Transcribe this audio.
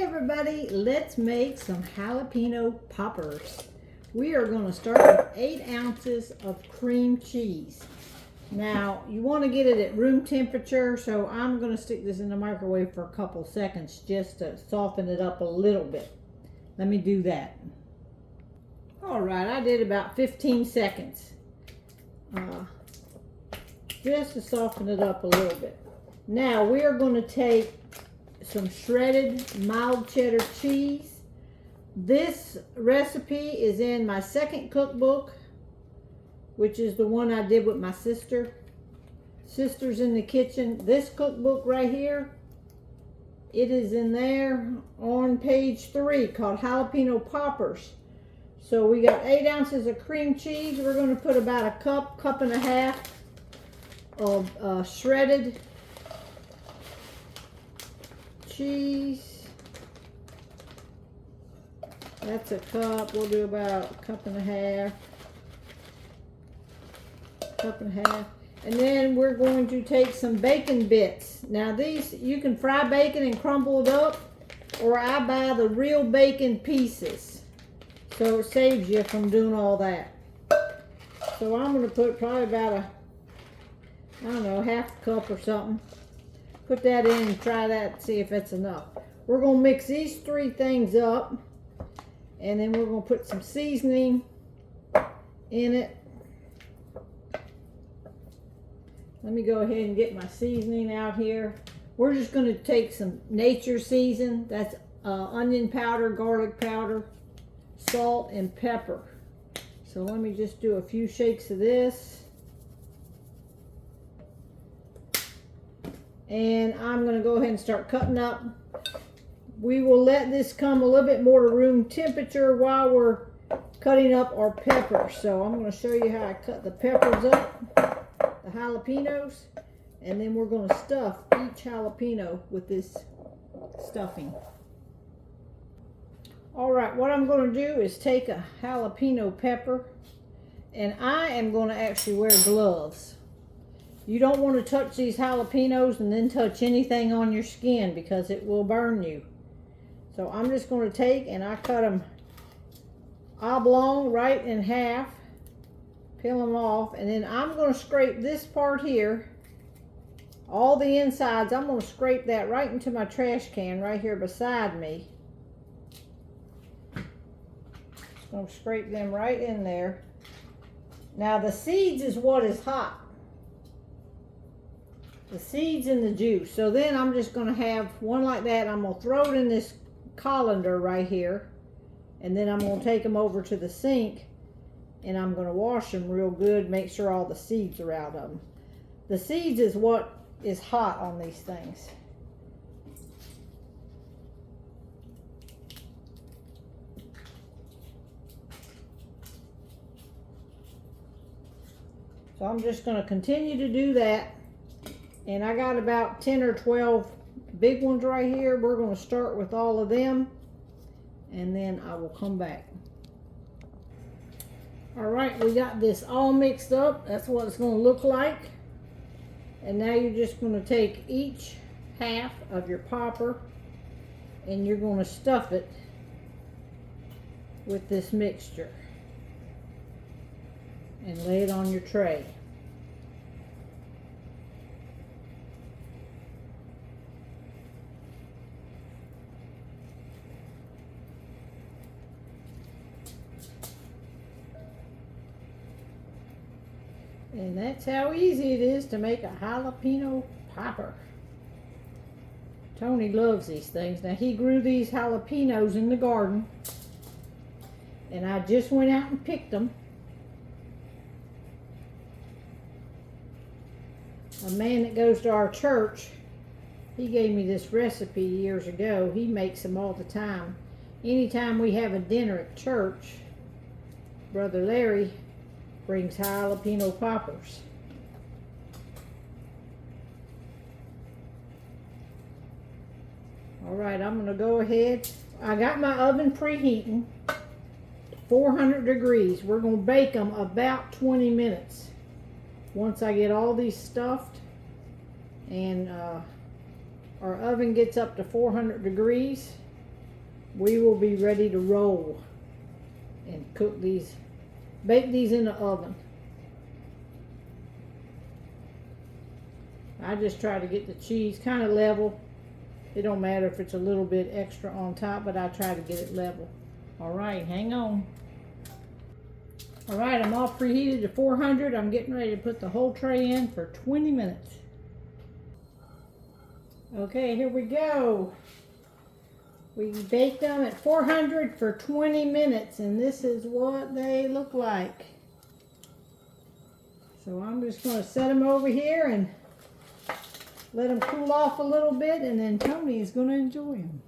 everybody, let's make some jalapeno poppers. We are going to start with 8 ounces of cream cheese. Now, you want to get it at room temperature, so I'm going to stick this in the microwave for a couple seconds just to soften it up a little bit. Let me do that. Alright, I did about 15 seconds. Just to soften it up a little bit. Now, we are going to take some shredded mild cheddar cheese. This recipe is in my second cookbook, which is the one I did with my sister. Sisters in the Kitchen. This cookbook right here, it is in there on page 3 called Jalapeno Poppers. So we got 8 ounces of cream cheese. We're going to put about a cup and a half of shredded cheese. That's a cup. We'll do about a cup and a half. And then we're going to take some bacon bits. Now these, you can fry bacon and crumble it up, or I buy the real bacon pieces. So it saves you from doing all that. So I'm going to put probably about half a cup or something. Put that in and try that, see if it's enough. We're going to mix these 3 things up, and then we're going to put some seasoning in it. Let me go ahead and get my seasoning out here. We're just going to take some nature season. That's onion powder, garlic powder, salt, and pepper. So let me just do a few shakes of this. And I'm going to go ahead and start cutting up. We will let this come a little bit more to room temperature while we're cutting up our peppers. So I'm going to show you how I cut the peppers up, the jalapenos, and then we're going to stuff each jalapeno with this stuffing. Alright, what I'm going to do is take a jalapeno pepper, and I am going to actually wear gloves. You don't want to touch these jalapenos and then touch anything on your skin because it will burn you. So I'm just going to take and I cut them oblong right in half, peel them off, and then I'm going to scrape this part here, all the insides. I'm going to scrape that right into my trash can right here beside me. Just going to scrape them right in there. Now the seeds is what is hot. The seeds and the juice. So then I'm just going to have one like that. I'm going to throw it in this colander right here. And then I'm going to take them over to the sink. And I'm going to wash them real good. Make sure all the seeds are out of them. The seeds is what is hot on these things. So I'm just going to continue to do that. And I got about 10 or 12 big ones right here. We're going to start with all of them, and then I will come back. Alright, we got this all mixed up. That's what it's going to look like. And now you're just going to take each half of your popper, and you're going to stuff it with this mixture. And lay it on your tray. And that's how easy it is to make a jalapeno popper. Tony loves these things. Now he grew these jalapenos in the garden, and I just went out and picked them. A man that goes to our church, he gave me this recipe years ago. He makes them all the time. Anytime we have a dinner at church, Brother Larry brings jalapeno poppers. Alright, I'm going to go ahead. I got my oven preheating, 400 degrees. We're going to bake them about 20 minutes. Once I get all these stuffed, and our oven gets up to 400 degrees, we will be ready to roll and cook these, bake these in the oven. I just try to get the cheese kind of level. It don't matter if it's a little bit extra on top, but I try to get it level. All right, hang on. All right, I'm all preheated to 400. I'm getting ready to put the whole tray in for 20 minutes. Okay, here we go. We baked them at 400 for 20 minutes, and this is what they look like. So I'm just going to set them over here and let them cool off a little bit, and then Tony is going to enjoy them.